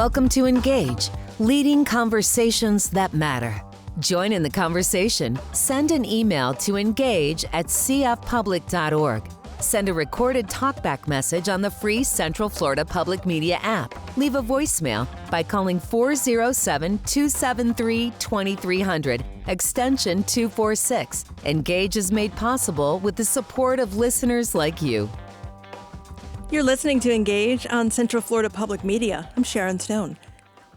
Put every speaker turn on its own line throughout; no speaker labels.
Welcome to Engage, leading conversations that matter. Join in the conversation. Send an email to engage@cfpublic.org. Send a recorded talkback message on the free Central Florida Public Media app. Leave a voicemail by calling 407-273-2300, extension 246. Engage is made possible with the support of listeners like you.
You're listening to Engage on Central Florida Public Media. I'm Sharon Stone.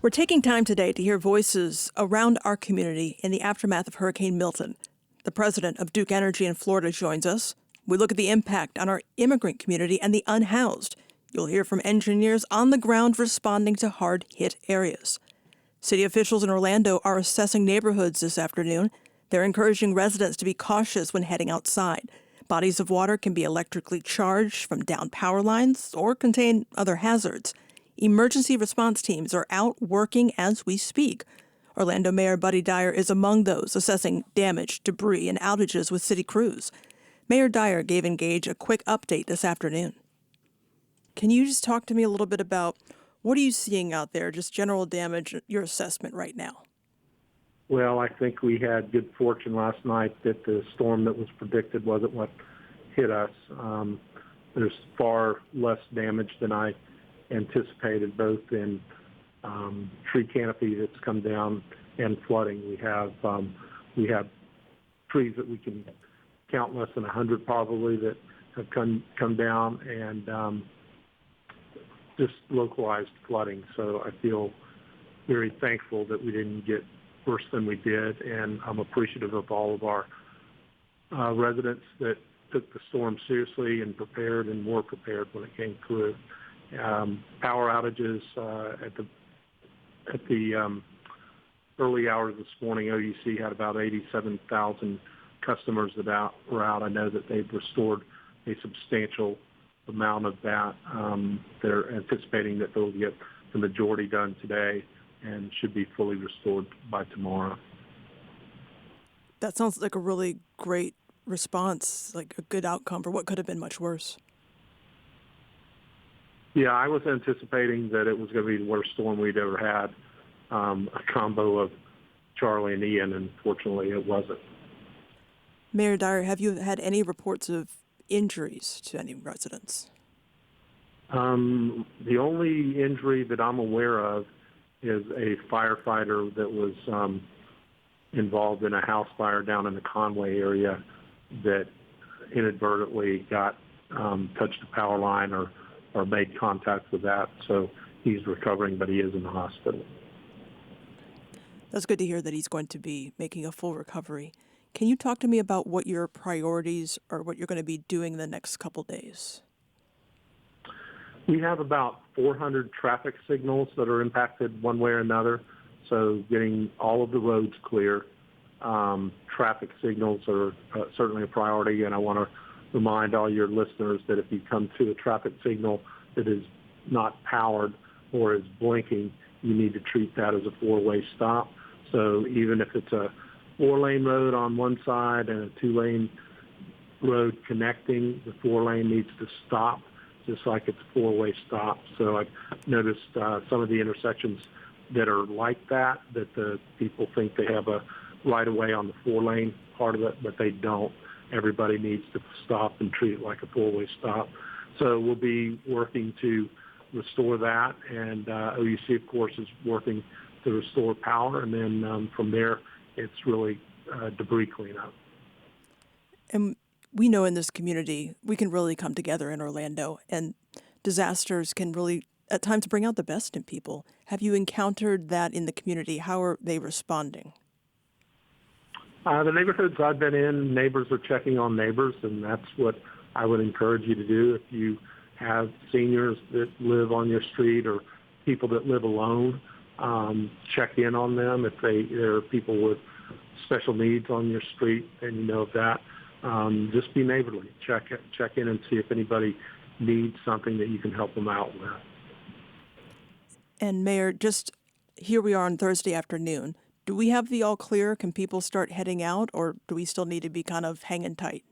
We're taking time today to hear voices around our community in the aftermath of Hurricane Milton. The president of Duke Energy in Florida joins us. We look at the impact on our immigrant community and the unhoused. You'll hear from engineers on the ground responding to hard-hit areas. City officials in Orlando are assessing neighborhoods this afternoon. They're encouraging residents to be cautious when heading outside. Bodies of water can be electrically charged from downed power lines or contain other hazards. Emergency response teams are out working as we speak. Orlando Mayor Buddy Dyer is among those assessing damage, debris, and outages with city crews. Mayor Dyer gave Engage a quick update this afternoon. Can you just talk to me a little bit about what are you seeing out there, just general damage, your assessment right now?
Well, I think we had good fortune last night that the storm that was predicted wasn't what hit us. There's far less damage than I anticipated, both in tree canopy that's come down and flooding. We have trees that we can count less than 100 probably that have come down, and just localized flooding. So I feel very thankful that we didn't get worse than we did, and I'm appreciative of all of our residents that took the storm seriously and prepared and were prepared when it came through. Power outages at the early hours this morning, OUC had about 87,000 customers that were out. I know that they've restored a substantial amount of that. They're anticipating that they'll get the majority done today and should be fully restored by tomorrow.
That sounds like a really great response, like a good outcome for what could have been much worse.
Yeah, I was anticipating that it was going to be the worst storm we'd ever had, a combo of Charlie and Ian, and fortunately it wasn't.
Mayor Dyer, have you had any reports of injuries to any residents?
The only injury that I'm aware of is a firefighter that was involved in a house fire down in the Conway area that inadvertently got touched a power line or made contact with that. So he's recovering, but he is in the hospital.
That's good to hear that he's going to be making a full recovery. Can you talk to me about what your priorities or what you're going to be doing the next couple days?
We have about 400 traffic signals that are impacted one way or another, so getting all of the roads clear. Traffic signals are certainly a priority, and I want to remind all your listeners that if you come to a traffic signal that is not powered or is blinking, you need to treat that as a four-way stop. So even if it's a four-lane road on one side and a two-lane road connecting, the four-lane needs to stop, just like it's a four-way stop. So I've noticed some of the intersections that are like that the people think they have a right-of-way on the four-lane part of it, but they don't. Everybody needs to stop and treat it like a four-way stop. So we'll be working to restore that, and OUC, of course, is working to restore power, and then from there, it's really debris cleanup.
And we know in this community, we can really come together in Orlando, and disasters can really, at times, bring out the best in people. Have you encountered that in the community? How are they responding?
The neighborhoods I've been in, neighbors are checking on neighbors, and that's what I would encourage you to do. If you have seniors that live on your street or people that live alone, check in on them. If there are people with special needs on your street and you know of that, just be neighborly. Check in and see if anybody needs something that you can help them out with.
And Mayor, just here we are on Thursday afternoon. Do we have the all clear? Can people start heading out, or do we still need to be kind of hanging tight?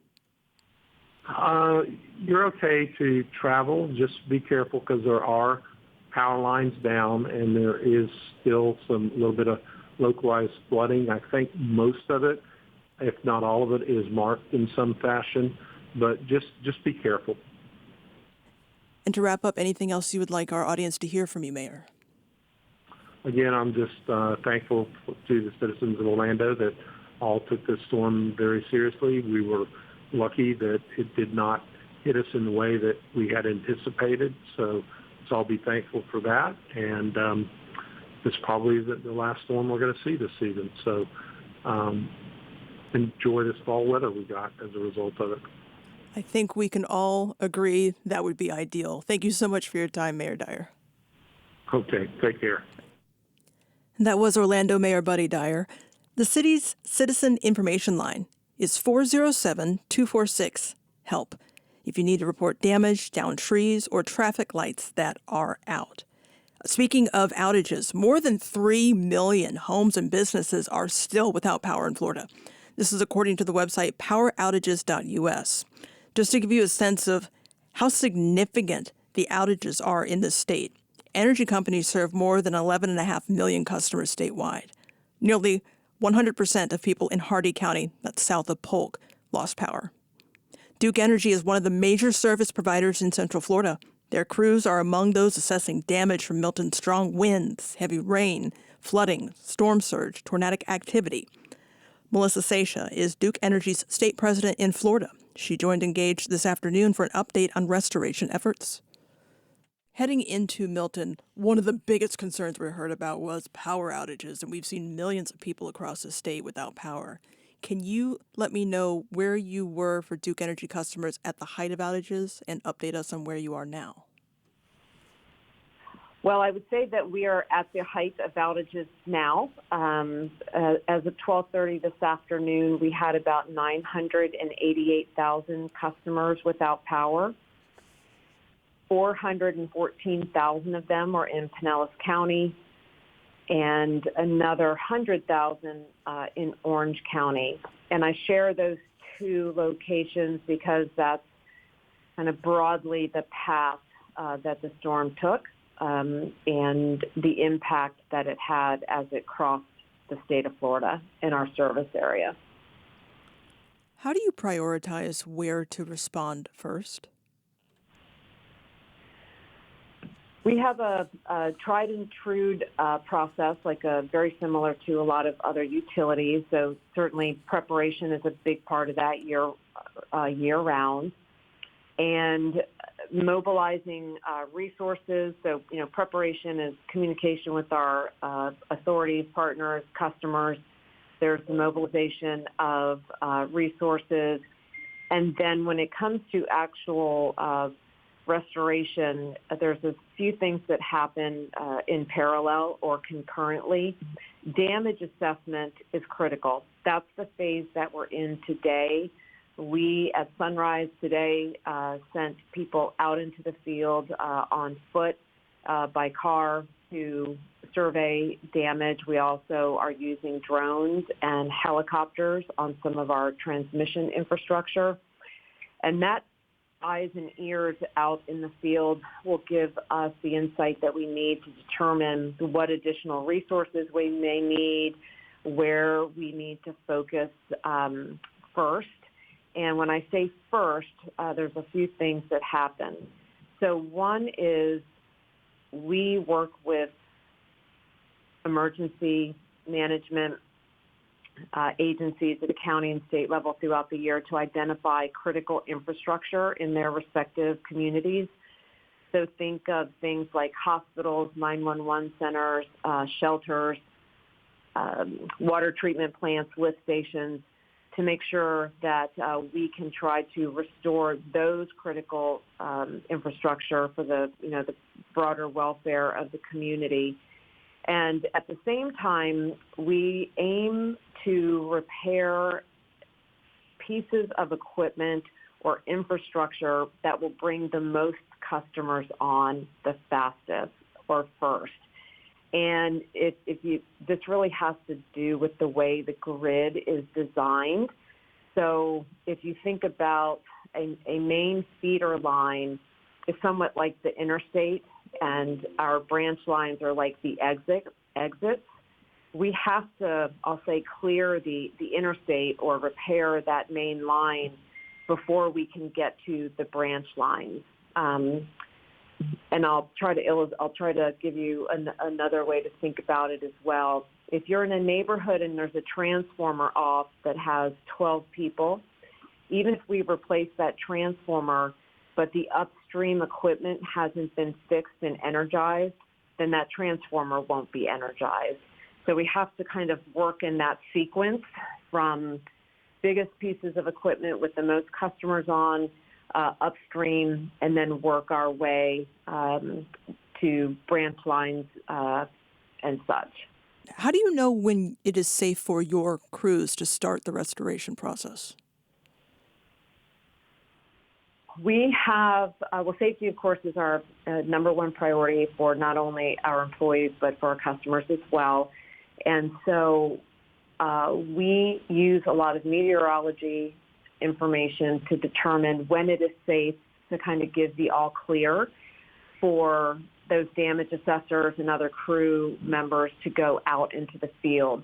You're okay to travel. Just be careful because there are power lines down, and there is still some little bit of localized flooding. I think most of it, if not all of it, is marked in some fashion, but just be careful.
And to wrap up, anything else you would like our audience to hear from you, Mayor?
Again, I'm just thankful to the citizens of Orlando that all took this storm very seriously. We were lucky that it did not hit us in the way that we had anticipated, so let's all be thankful for that. And it's probably the last storm we're going to see this season. So enjoy this fall weather we got as a result of it.
I think we can all agree that would be ideal. Thank you so much for your time, Mayor Dyer.
Okay, take care.
And that was Orlando Mayor Buddy Dyer. The city's citizen information line is 407-246-HELP if you need to report damage, downed trees, or traffic lights that are out. Speaking of outages, more than 3 million homes and businesses are still without power in Florida. This is according to the website poweroutages.us. Just to give you a sense of how significant the outages are in this state, energy companies serve more than 11.5 million customers statewide. Nearly 100% of people in Hardee County, that's south of Polk, lost power. Duke Energy is one of the major service providers in Central Florida. Their crews are among those assessing damage from Milton's strong winds, heavy rain, flooding, storm surge, tornadic activity. Melissa Sasha is Duke Energy's state president in Florida. She joined Engage this afternoon for an update on restoration efforts. Heading into Milton, one of the biggest concerns we heard about was power outages, and we've seen millions of people across the state without power. Can you let me know where you were for Duke Energy customers at the height of outages and update us on where you are now?
Well, I would say that we are at the height of outages now. As of 12:30 this afternoon, we had about 988,000 customers without power. 414,000 of them are in Pinellas County, and another 100,000 in Orange County. And I share those two locations because that's kind of broadly the path that the storm took. And the impact that it had as it crossed the state of Florida in our service area.
How do you prioritize where to respond first?
We have a tried and true process, very similar to a lot of other utilities. So certainly preparation is a big part of that year round. And mobilizing resources. So, preparation is communication with our authorities, partners, customers. There's the mobilization of resources. And then when it comes to actual restoration, there's a few things that happen in parallel or concurrently. Damage assessment is critical. That's the phase that we're in today. We, at Sunrise today, sent people out into the field on foot, by car, to survey damage. We also are using drones and helicopters on some of our transmission infrastructure. And that eyes and ears out in the field will give us the insight that we need to determine what additional resources we may need, where we need to focus first. And when I say first, there's a few things that happen. So one is we work with emergency management agencies at the county and state level throughout the year to identify critical infrastructure in their respective communities. So think of things like hospitals, 911 centers, shelters, water treatment plants, lift stations, to make sure that we can try to restore those critical infrastructure for the broader welfare of the community. And at the same time, we aim to repair pieces of equipment or infrastructure that will bring the most customers on the fastest or first. And this really has to do with the way the grid is designed. So if you think about a main feeder line is somewhat like the interstate. and our branch lines are like the exits. We have to, I'll say, clear the interstate or repair that main line before we can get to the branch lines. And I'll try to give you another way to think about it as well. If you're in a neighborhood and there's a transformer off that has 12 people, even if we replace that transformer, but the upstream equipment hasn't been fixed and energized, then that transformer won't be energized. So we have to kind of work in that sequence from biggest pieces of equipment with the most customers on upstream, and then work our way to branch lines and such.
How do you know when it is safe for your crews to start the restoration process?
We have, safety, of course, is our number one priority for not only our employees, but for our customers as well. And so we use a lot of meteorology information to determine when it is safe to kind of give the all clear for those damage assessors and other crew members to go out into the field.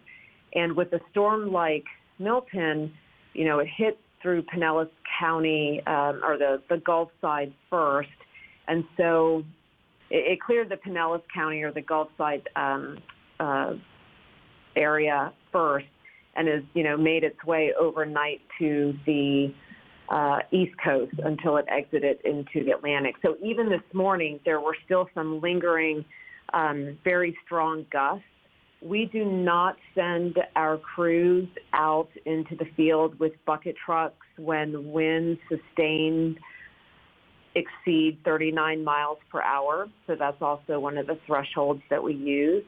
And with a storm like Milton, it hit through Pinellas County or the Gulf side first. And so it cleared the Pinellas County or the Gulf side area first, and has, made its way overnight to the East Coast until it exited into the Atlantic. So even this morning, there were still some lingering, very strong gusts. We do not send our crews out into the field with bucket trucks when winds sustained exceed 39 miles per hour. So that's also one of the thresholds that we use.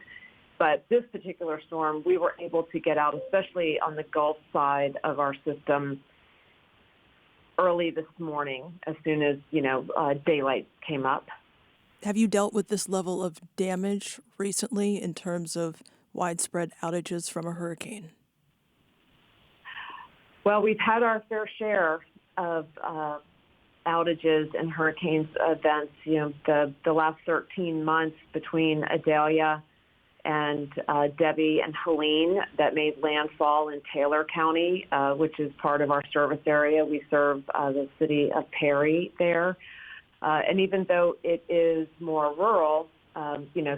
But this particular storm, we were able to get out, especially on the Gulf side of our system, early this morning, as soon as, daylight came up.
Have you dealt with this level of damage recently in terms of widespread outages from a hurricane?
Well, we've had our fair share of outages and hurricanes events. The last 13 months between Idalia and Debbie and Helene that made landfall in Taylor County, which is part of our service area. We serve the city of Perry there. And even though it is more rural,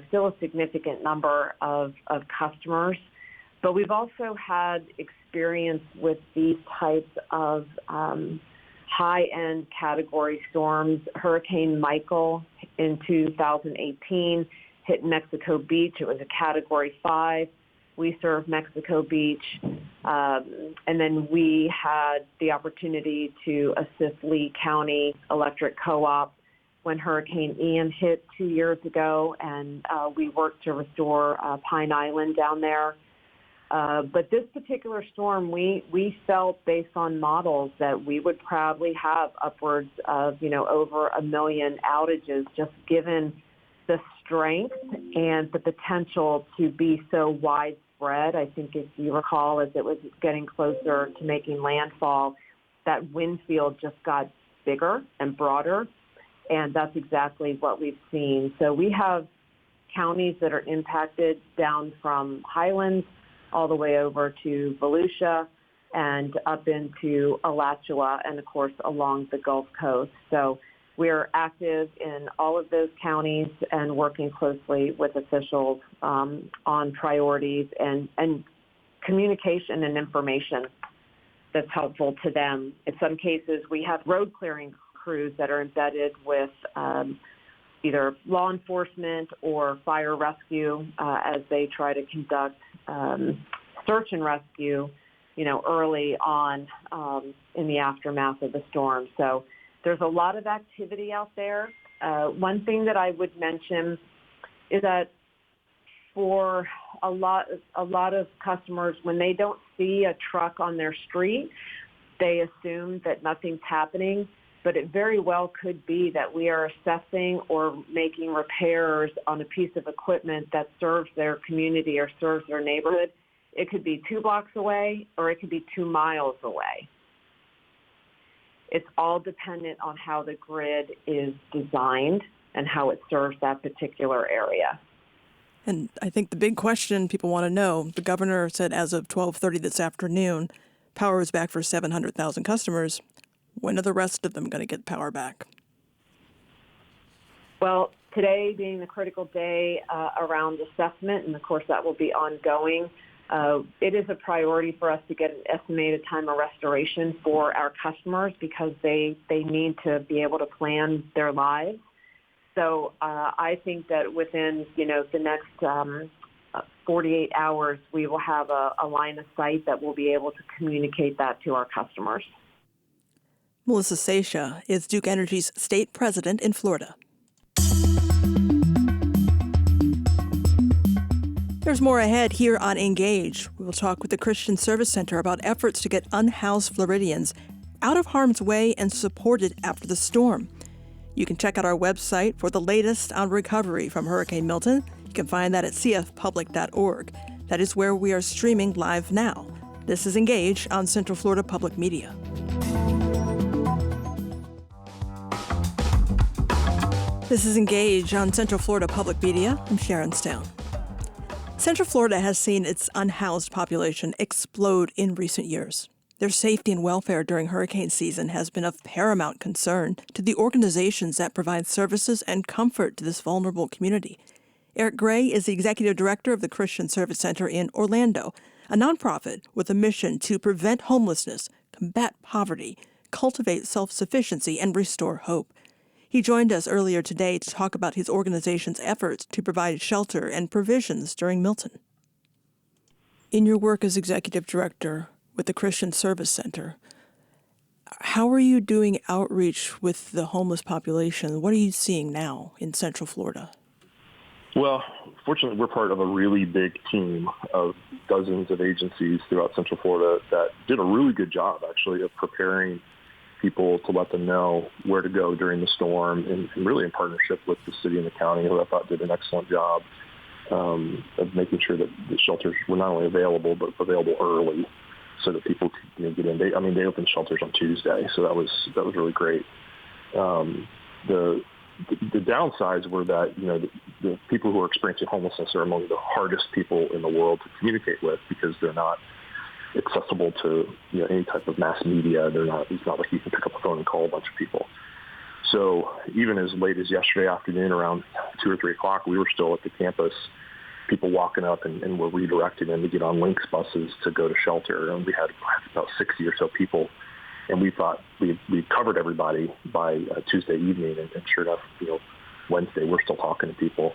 still a significant number of customers. But we've also had experience with these types of high-end category storms. Hurricane Michael in 2018 hit Mexico Beach. It was a Category 5. We serve Mexico Beach. And then we had the opportunity to assist Lee County Electric Co-op when Hurricane Ian hit 2 years ago, and we worked to restore Pine Island down there. But this particular storm, we felt based on models that we would probably have upwards of, over 1 million outages, just given the strength and the potential to be so widespread. I think if you recall, as it was getting closer to making landfall, that wind field just got bigger and broader, and that's exactly what we've seen. So we have counties that are impacted down from Highlands all the way over to Volusia and up into Alachua and, of course, along the Gulf Coast. So we're active in all of those counties and working closely with officials on priorities and communication and information that's helpful to them. In some cases, we have road clearing crews that are embedded with either law enforcement or fire rescue as they try to conduct search and rescue, early on in the aftermath of the storm. So there's a lot of activity out there. One thing that I would mention is that for a lot of customers, when they don't see a truck on their street, they assume that nothing's happening. But it very well could be that we are assessing or making repairs on a piece of equipment that serves their community or serves their neighborhood. It could be 2 blocks away or it could be 2 miles away. It's all dependent on how the grid is designed. and how it serves that particular area.
And I think the big question people want to know, the governor said as of 12:30 this afternoon, power is back for 700,000 customers. When are the rest of them going to get power back?
Well, today being the critical day around assessment, and of course that will be ongoing, it is a priority for us to get an estimated time of restoration for our customers because they need to be able to plan their lives. So I think that within, the next 48 hours, we will have a line of sight that we'll be able to communicate that to our customers.
Melissa Seisha is Duke Energy's state president in Florida. There's more ahead here on Engage. We will talk with the Christian Service Center about efforts to get unhoused Floridians out of harm's way and supported after the storm. You can check out our website for the latest on recovery from Hurricane Milton. You can find that at cfpublic.org. That is where we are streaming live now. This is Engage on Central Florida Public Media. This is Engage on Central Florida Public Media. I'm Sharon Stone. Central Florida has seen its unhoused population explode in recent years. Their safety and welfare during hurricane season has been of paramount concern to the organizations that provide services and comfort to this vulnerable community. Eric Gray is the executive director of the Christian Service Center in Orlando, a nonprofit with a mission to prevent homelessness, combat poverty, cultivate self-sufficiency, and restore hope. He joined us earlier today to talk about his organization's efforts to provide shelter and provisions during Milton. In your work as executive director with the Christian Service Center, how are you doing outreach with the homeless population? What are you seeing now in Central Florida?
Well, fortunately, we're part of a really big team of dozens of agencies throughout Central Florida that did a really good job, actually, of preparing people to let them know where to go during the storm, and really in partnership with the city and the county, who I thought did an excellent job of making sure that the shelters were not only available, but available early so that people could get in. They opened shelters on Tuesday, so that was really great. The downsides were that, the people who are experiencing homelessness are among the hardest people in the world to communicate with because they're not accessible to any type of mass media. It's not like you can pick up a phone and call a bunch of people. So even as late as yesterday afternoon, around 2 or 3 o'clock, we were still at the campus, people walking up and we're redirecting them to get on Lynx buses to go to shelter. And we had about 60 or so people, and we thought we covered everybody by Tuesday evening. And sure enough, Wednesday we're still talking to people.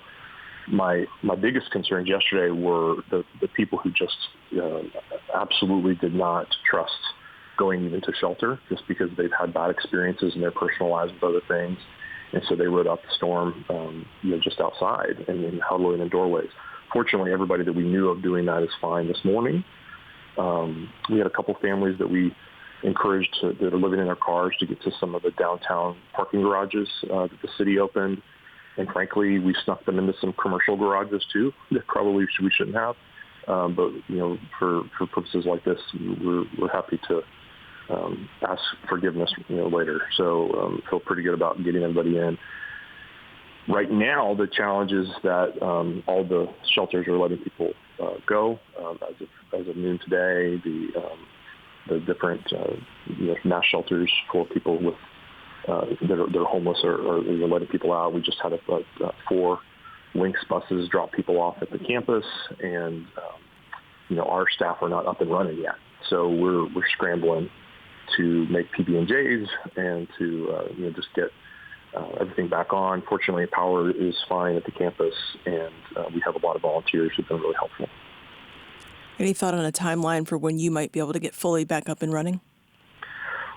My biggest concerns yesterday were the people who just absolutely did not trust going even to shelter just because they've had bad experiences in their personal lives with other things. And so they rode out the storm, just outside and huddling in doorways. Fortunately, everybody that we knew of doing that is fine this morning. We had a couple families that we encouraged that are living in their cars to get to some of the downtown parking garages that the city opened. And frankly, we snuck them into some commercial garages too that probably we shouldn't have. But for purposes like this, we're happy to ask forgiveness later. So feel pretty good about getting everybody in. Right now, the challenge is that all the shelters are letting people go as of noon today. The different mass shelters for people with that are homeless are letting people out. We just had 4 Lynx buses drop people off at the campus, and our staff are not up and running yet. So we're scrambling to make PB&Js and to just get everything back on. Fortunately, power is fine at the campus, and we have a lot of volunteers who've been really helpful.
Any thought on a timeline for when you might be able to get fully back up and running?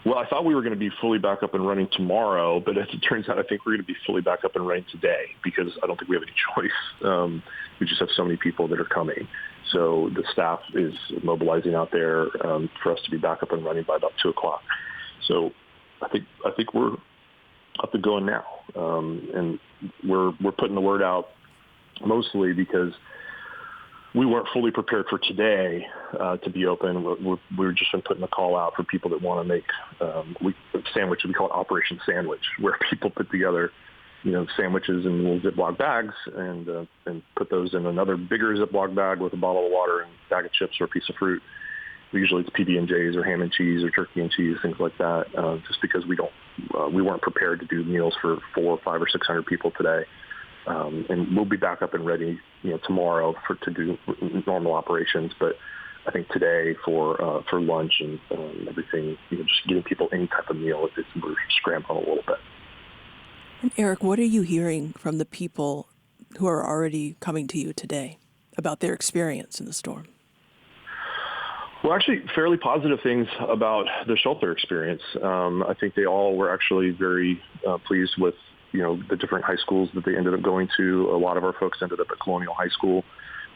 Well, I thought we were going to be fully back up and running tomorrow, but as it turns out, I think we're going to be fully back up and running today because I don't think we have any choice. We just have so many people that are coming. So the staff is mobilizing out there for us to be back up and running by about 2 o'clock. So I think we're up and going now, and we're putting the word out mostly because we weren't fully prepared for today to be open. We're just been putting a call out for people that want to make sandwich. We call it Operation Sandwich, where people put together sandwiches in little Ziploc bags and put those in another bigger Ziploc bag with a bottle of water and a bag of chips or a piece of fruit. Usually it's PB&Js or ham and cheese or turkey and cheese, things like that, just because we weren't prepared to do meals for 400, 500, or 600 people today. And we'll be back up and ready, tomorrow to do normal operations. But I think today for lunch and everything, just getting people any type of meal, we're scrambling a little bit.
And Eric, what are you hearing from the people who are already coming to you today about their experience in the storm?
Well, actually, fairly positive things about the shelter experience. I think they all were actually very pleased with, the different high schools that they ended up going to. A lot of our folks ended up at Colonial High School.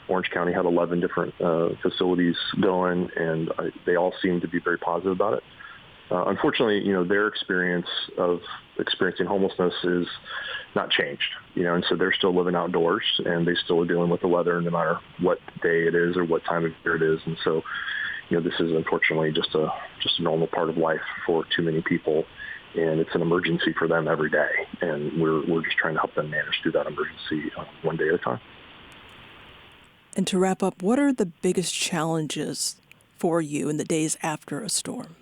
Orange County had 11 different facilities going, and they all seemed to be very positive about it. Unfortunately, their experience of experiencing homelessness is not changed, and so they're still living outdoors, and they still are dealing with the weather no matter what day it is or what time of year it is. And so, this is unfortunately just a normal part of life for too many people, and it's an emergency for them every day. And we're just trying to help them manage through that emergency one day at a time.
And to wrap up, what are the biggest challenges for you in the days after a storm?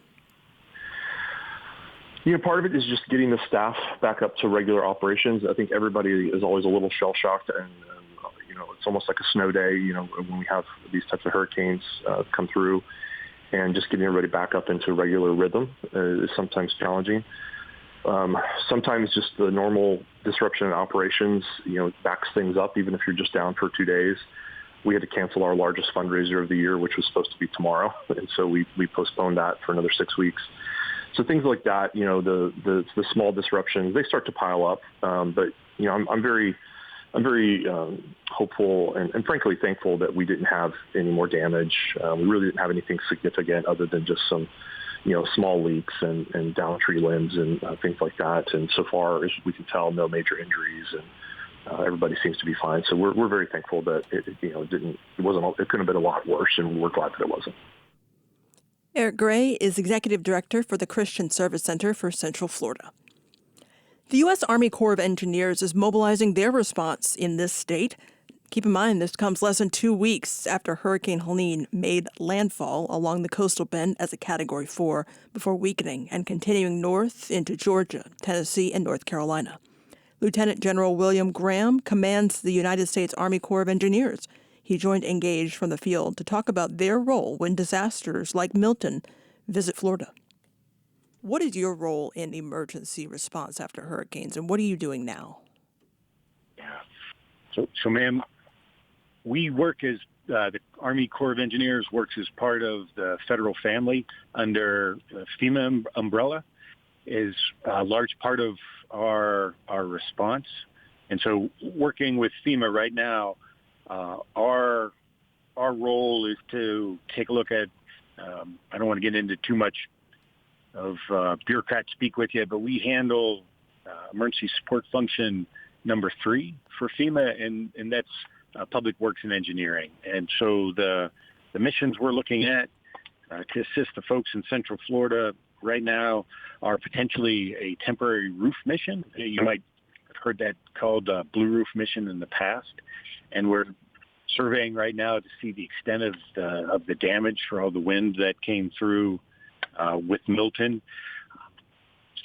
Part of it is just getting the staff back up to regular operations. I think everybody is always a little shell-shocked, and it's almost like a snow day, when we have these types of hurricanes come through, and just getting everybody back up into regular rhythm is sometimes challenging. Sometimes just the normal disruption in operations, backs things up, even if you're just down for 2 days. We had to cancel our largest fundraiser of the year, which was supposed to be tomorrow, and so we postponed that for another 6 weeks. So things like that, the small disruptions, they start to pile up. But I'm very hopeful and frankly thankful that we didn't have any more damage. We really didn't have anything significant other than just some, small leaks and down tree limbs and things like that. And so far as we can tell, no major injuries, and everybody seems to be fine. So we're very thankful that it couldn't have been a lot worse, and we're glad that it wasn't.
Eric Gray is Executive Director for the Christian Service Center for Central Florida. The U.S. Army Corps of Engineers is mobilizing their response in this state. Keep in mind, this comes less than 2 weeks after Hurricane Helene made landfall along the coastal bend as a Category 4 before weakening and continuing north into Georgia, Tennessee, and North Carolina. Lieutenant General William Graham commands the United States Army Corps of Engineers. He joined Engage from the field to talk about their role when disasters like Milton visit Florida. What is your role in emergency response after hurricanes, and what are you doing now?
Yeah. So ma'am, we work as the Army Corps of Engineers works as part of the federal family under the FEMA umbrella, is a large part of our response. And so working with FEMA right now, our role is to take a look at, I don't want to get into too much of bureaucrat speak with you, but we handle emergency support function number 3 for FEMA, and that's public works and engineering. And so the missions we're looking at to assist the folks in Central Florida right now are potentially a temporary roof mission. You might have heard that called a blue roof mission in the past. And we're surveying right now to see the extent of the damage for all the wind that came through with Milton.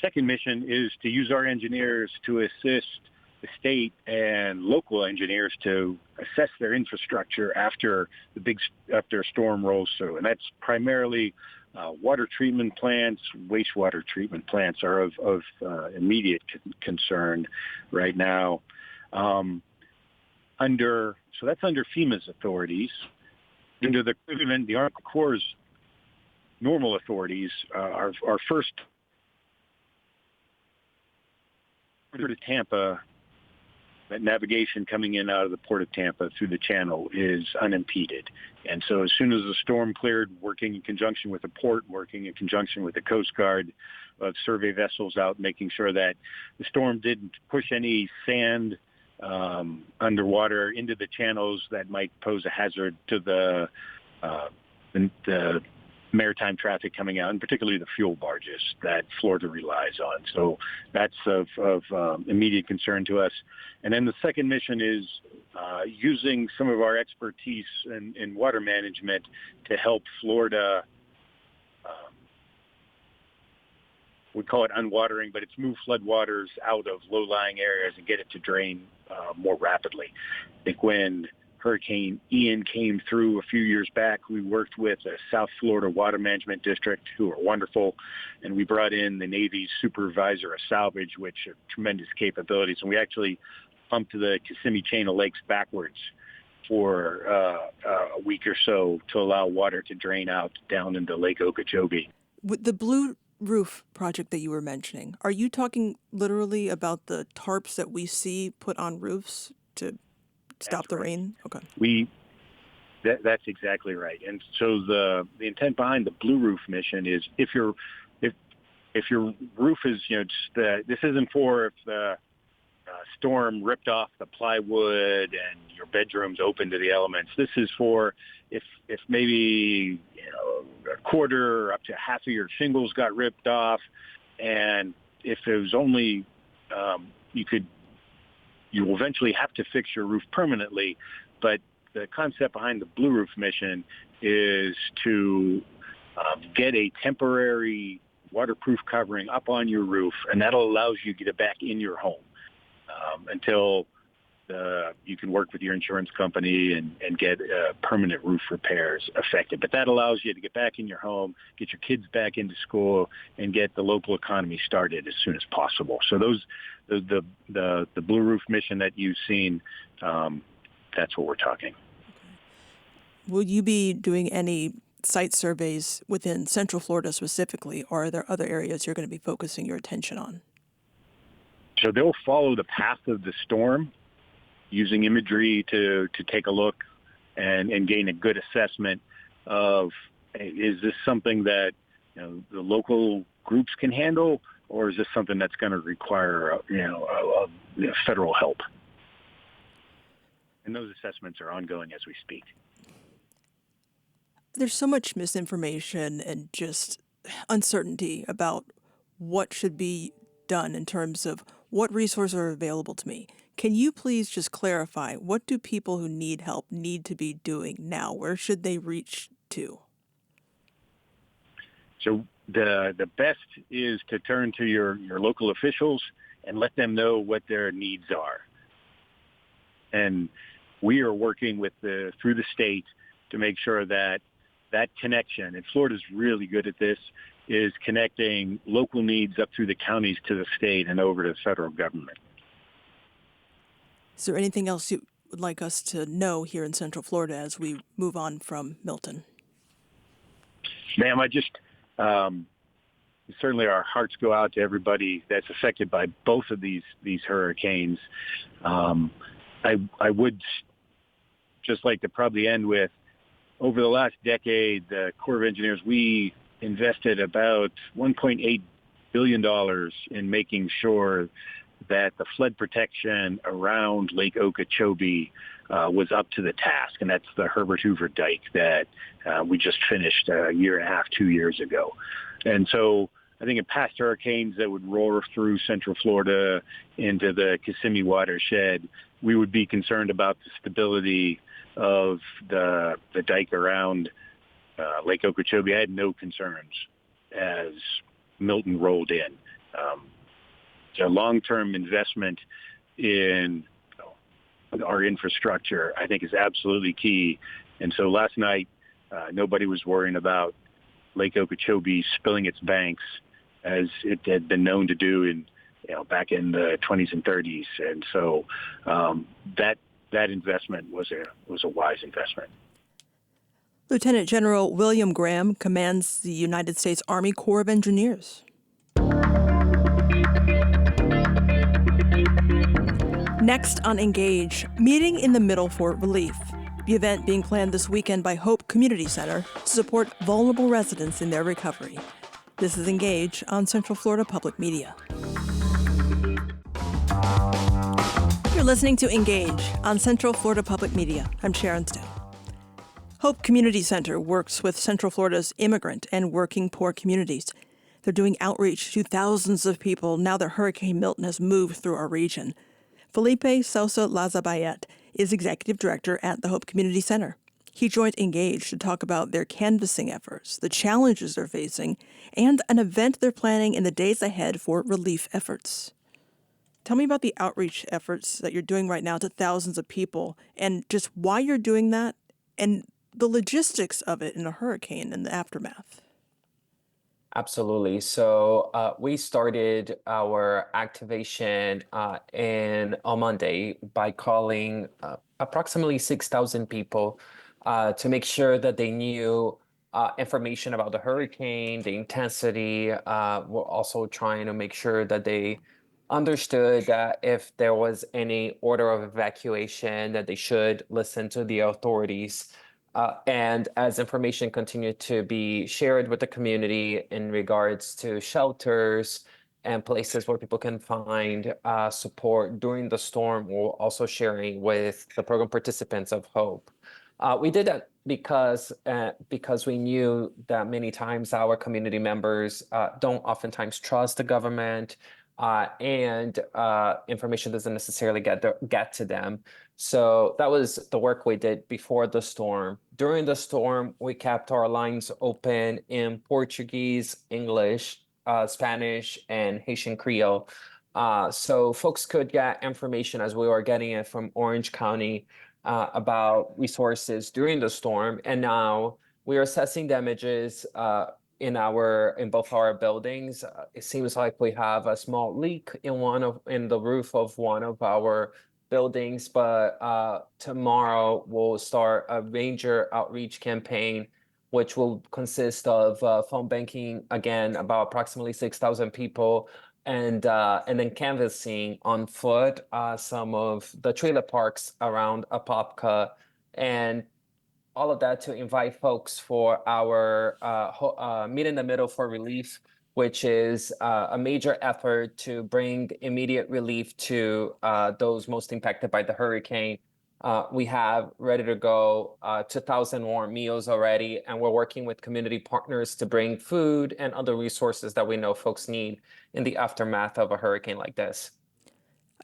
Second mission is to use our engineers to assist the state and local engineers to assess their infrastructure after a storm rolls through. And that's primarily water treatment plants, wastewater treatment plants are of immediate concern right now. So that's under FEMA's authorities. Under the Army Corps' normal authorities, our first order to Tampa, that navigation coming in out of the port of Tampa through the channel is unimpeded. And so as soon as the storm cleared, working in conjunction with the port, working in conjunction with the Coast Guard, survey vessels out, making sure that the storm didn't push any sand underwater into the channels that might pose a hazard to the maritime traffic coming out, and particularly the fuel barges that Florida relies on. So that's of immediate concern to us. And then the second mission is using some of our expertise in water management to help Florida. We call it unwatering, but it's move floodwaters out of low-lying areas and get it to drain more rapidly. I think when Hurricane Ian came through a few years back, we worked with a South Florida Water Management District, who are wonderful, and we brought in the Navy's Supervisor of Salvage, which have tremendous capabilities, and we actually pumped the Kissimmee Chain of Lakes backwards for a week or so to allow water to drain out down into Lake Okeechobee.
With the Blue Roof project that you were mentioning, are you talking literally about the tarps that we see put on roofs to stop the rain? Okay.
That's exactly right. And so the intent behind the Blue Roof mission is if your roof is, this isn't for if the storm ripped off the plywood and your bedroom's open to the elements. This is for if maybe a quarter or up to half of your shingles got ripped off, and if it was only you will eventually have to fix your roof permanently, but the concept behind the Blue Roof mission is to get a temporary waterproof covering up on your roof, and that allows you to get it back in your home until you can work with your insurance company and get permanent roof repairs effected. But that allows you to get back in your home, get your kids back into school, and get the local economy started as soon as possible. So the Blue Roof mission that you've seen, that's what we're talking.
Will you be doing any site surveys within Central Florida specifically, or are there other areas you're going to be focusing your attention on?
So they'll follow the path of the storm, using imagery to take a look and gain a good assessment of, is this something that the local groups can handle, or is this something that's going to require federal help? And those assessments are ongoing as we speak.
There's so much misinformation and just uncertainty about what should be done in terms of what resources are available to me. Can you please just clarify, what do people who need help need to be doing now? Where should they reach to?
So the best is to turn to your local officials and let them know what their needs are. And we are working through the state to make sure that connection, and Florida's really good at this, is connecting local needs up through the counties to the state and over to the federal government.
Is there anything else you would like us to know here in Central Florida as we move on from Milton?
Ma'am, I just certainly our hearts go out to everybody that's affected by both of these hurricanes. I would just like to probably end with, over the last decade, the Corps of Engineers, we invested about $1.8 billion in making sure that the flood protection around Lake Okeechobee was up to the task, and that's the Herbert Hoover Dike that we just finished a year and a half, 2 years ago. And so I think in past hurricanes that would roar through Central Florida into the Kissimmee watershed, we would be concerned about the stability of the dike around Lake Okeechobee. I had no concerns as Milton rolled in. A long-term investment in our infrastructure, I think, is absolutely key. And so last night, nobody was worrying about Lake Okeechobee spilling its banks as it had been known to do back in the 20s and 30s. And so that investment was a wise investment.
Lieutenant General William Graham commands the United States Army Corps of Engineers. Next on Engage, Meeting in the Middle for Relief. The event being planned this weekend by Hope Community Center to support vulnerable residents in their recovery. This is Engage on Central Florida Public Media. You're listening to Engage on Central Florida Public Media. I'm Sharon Stone. Hope Community Center works with Central Florida's immigrant and working poor communities. They're doing outreach to thousands of people now that Hurricane Milton has moved through our region. Felipe Sosa Lazabayet is executive director at the Hope Community Center. He joined Engage to talk about their canvassing efforts, the challenges they're facing, and an event they're planning in the days ahead for relief efforts. Tell me about the outreach efforts that you're doing right now to thousands of people and just why you're doing that and the logistics of it in a hurricane and the aftermath.
Absolutely. So we started our activation on Monday by calling approximately 6,000 people to make sure that they knew information about the hurricane, the intensity. We're also trying to make sure that they understood that if there was any order of evacuation, that they should listen to the authorities. And as information continued to be shared with the community in regards to shelters and places where people can find support during the storm, we're also sharing with the program participants of Hope. We did that because we knew that many times our community members don't oftentimes trust the government, and information doesn't necessarily get to them. So that was the work we did before the storm. During the storm, we kept our lines open in Portuguese, English, Spanish, and Haitian Creole. So folks could get information as we were getting it from Orange County about resources during the storm. And now we are assessing damages in both our buildings. It seems like we have a small leak in the roof of one of our buildings, but tomorrow we'll start a major outreach campaign, which will consist of phone banking, again, about approximately 6,000 people, and then canvassing on foot some of the trailer parks around Apopka, and all of that to invite folks for our Meet in the Middle for Relief, which is a major effort to bring immediate relief to those most impacted by the hurricane. We have ready to go 2,000 warm meals already, and we're working with community partners to bring food and other resources that we know folks need in the aftermath of a hurricane like this.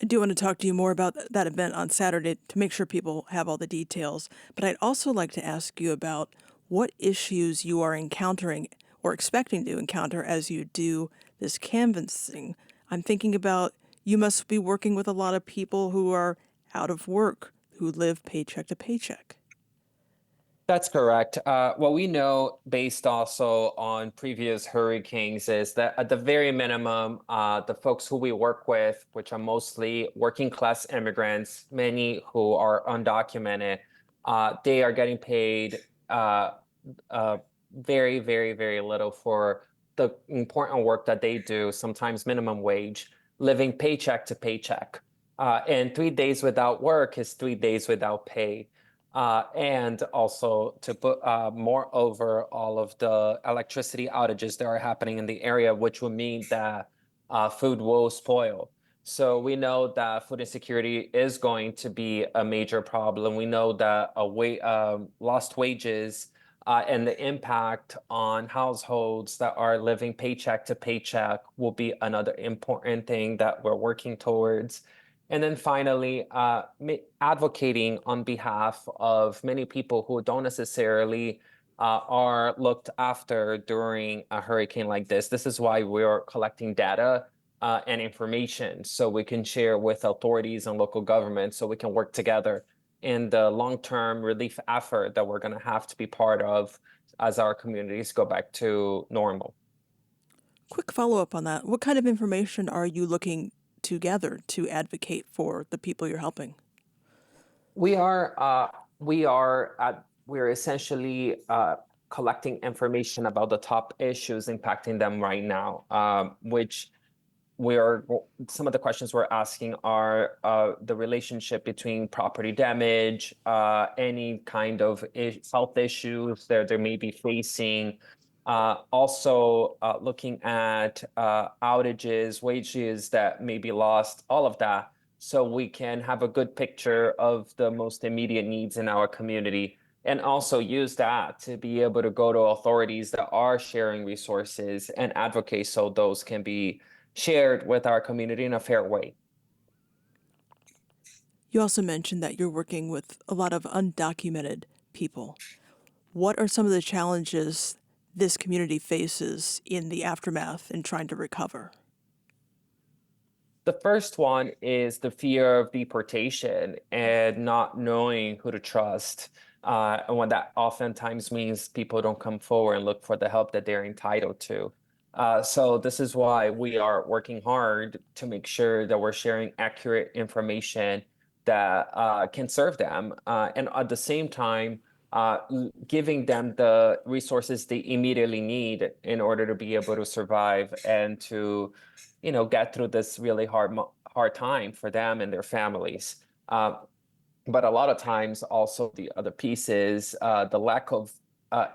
I do want to talk to you more about that event on Saturday to make sure people have all the details, but I'd also like to ask you about what issues you are encountering or expecting to encounter as you do this canvassing. I'm thinking about you must be working with a lot of people who are out of work, who live paycheck to paycheck.
That's correct. What we know based also on previous hurricanes is that at the very minimum, the folks who we work with, which are mostly working class immigrants, many who are undocumented, they are getting paid very, very, very little for the important work that they do, sometimes minimum wage, living paycheck to paycheck. And 3 days without work is 3 days without pay. And also to put moreover all of the electricity outages that are happening in the area, which will mean that food will spoil. So we know that food insecurity is going to be a major problem. We know that lost wages and the impact on households that are living paycheck to paycheck will be another important thing that we're working towards. And then finally, advocating on behalf of many people who don't necessarily are looked after during a hurricane like this. This is why we're collecting data and information so we can share with authorities and local governments so we can work together in the long-term relief effort that we're going to have to be part of as our communities go back to normal.
Quick follow-up on that. What kind of information are you looking together to advocate for the people you're helping?
We're essentially collecting information about the top issues impacting them right now, which some of the questions we're asking are the relationship between property damage, any kind of health issues that they may be facing, also looking at outages, wages that may be lost, all of that, so we can have a good picture of the most immediate needs in our community. and also use that to be able to go to authorities that are sharing resources and advocate so those can be shared with our community in a fair way.
You also mentioned that you're working with a lot of undocumented people. What are some of the challenges this community faces in the aftermath in trying to recover?
The first one is the fear of deportation and not knowing who to trust. And when that oftentimes means people don't come forward and look for the help that they're entitled to. So this is why we are working hard to make sure that we're sharing accurate information that can serve them. And at the same time, giving them the resources they immediately need in order to be able to survive and to get through this really hard time for them and their families. But a lot of times also the other piece is the lack of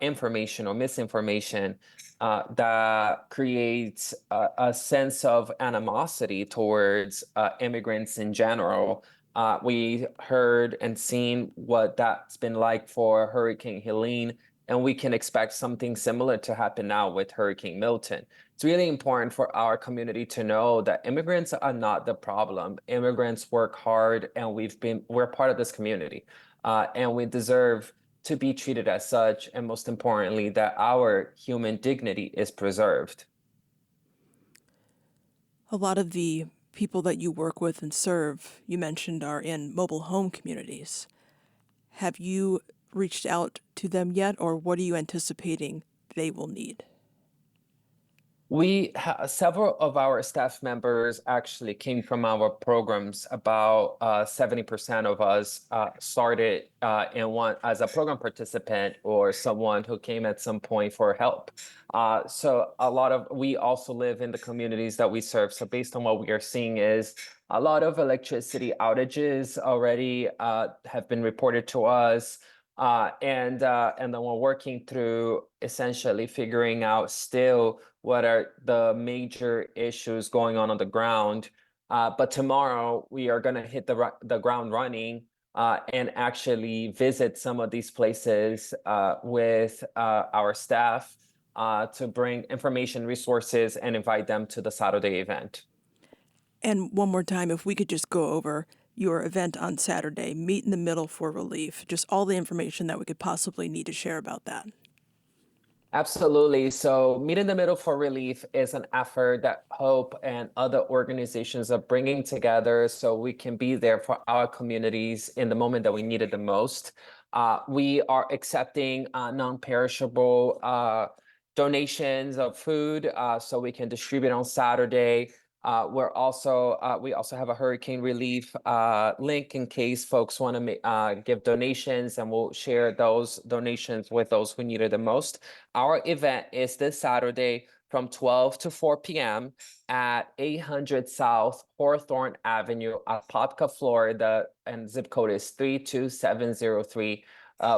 information or misinformation that creates a sense of animosity towards immigrants in general. We heard and seen what that's been like for Hurricane Helene, and we can expect something similar to happen now with Hurricane Milton. It's really important for our community to know that immigrants are not the problem. Immigrants work hard, and we're part of this community, and we deserve to be treated as such, and most importantly, that our human dignity is preserved.
A lot of the people that you work with and serve, you mentioned, are in mobile home communities. Have you reached out to them yet, or what are you anticipating they will need?
Several of our staff members actually came from our programs. About 70% of us started in one as a program participant or someone who came at some point for help. So we also live in the communities that we serve. So based on what we are seeing is a lot of electricity outages already have been reported to us. And then we're working through essentially figuring out still what are the major issues going on the ground. But tomorrow we are going to hit the ground running and actually visit some of these places with our staff to bring information, resources, and invite them to the Saturday event.
And one more time, if we could just go over your event on Saturday, Meet in the Middle for Relief, just all the information that we could possibly need to share about that.
Absolutely. So Meet in the Middle for Relief is an effort that Hope and other organizations are bringing together so we can be there for our communities in the moment that we need it the most. We are accepting non-perishable donations of food so we can distribute on Saturday. We also have a hurricane relief link in case folks want to give donations, and we'll share those donations with those who need it the most. Our event is this Saturday from 12 to 4 p.m. at 800 South Hawthorne Avenue, Apopka, Florida, and zip code is 32703.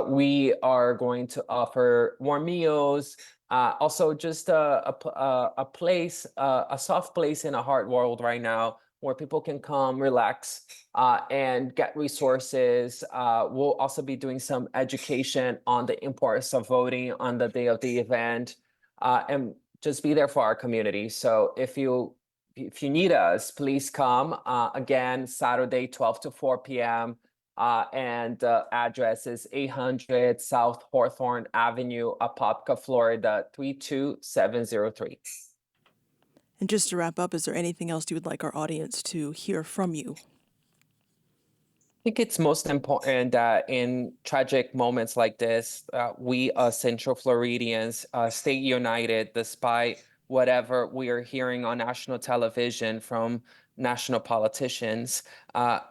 We are going to offer warm meals, also just a place, a soft place in a hard world right now where people can come, relax, and get resources. We'll also be doing some education on the importance of voting on the day of the event, and just be there for our community. So if you need us, please come. Again, Saturday, 12 to 4 p.m. And the address is 800 South Hawthorne Avenue, Apopka, Florida, 32703.
And just to wrap up, is there anything else you would like our audience to hear from you?
I think it's most important that in tragic moments like this, we as Central Floridians stay united despite whatever we are hearing on national television from national politicians.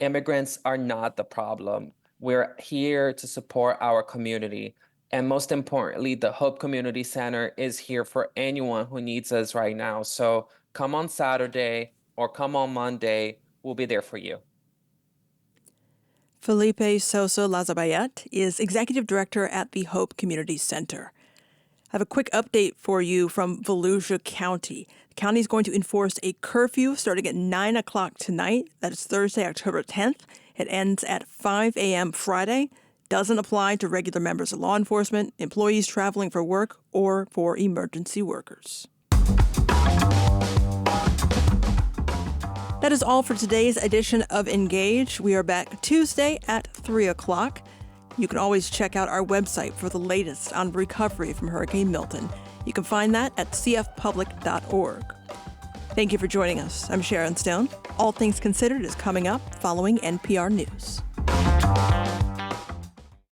Immigrants are not the problem. We're here to support our community. And most importantly, the Hope Community Center is here for anyone who needs us right now. So come on Saturday or come on Monday. We'll be there for you.
Felipe Sosa Lazabayet is Executive Director at the Hope Community Center. I have a quick update for you from Volusia County. The county is going to enforce a curfew starting at 9 o'clock tonight. That is Thursday, October 10th. It ends at 5 a.m. Friday. doesn't apply to regular members of law enforcement, employees traveling for work, or for emergency workers. That is all for today's edition of Engage. We are back Tuesday at 3 o'clock. You can always check out our website for the latest on recovery from Hurricane Milton. You can find that at cfpublic.org. Thank you for joining us. I'm Sharon Stone. All Things Considered is coming up following NPR News.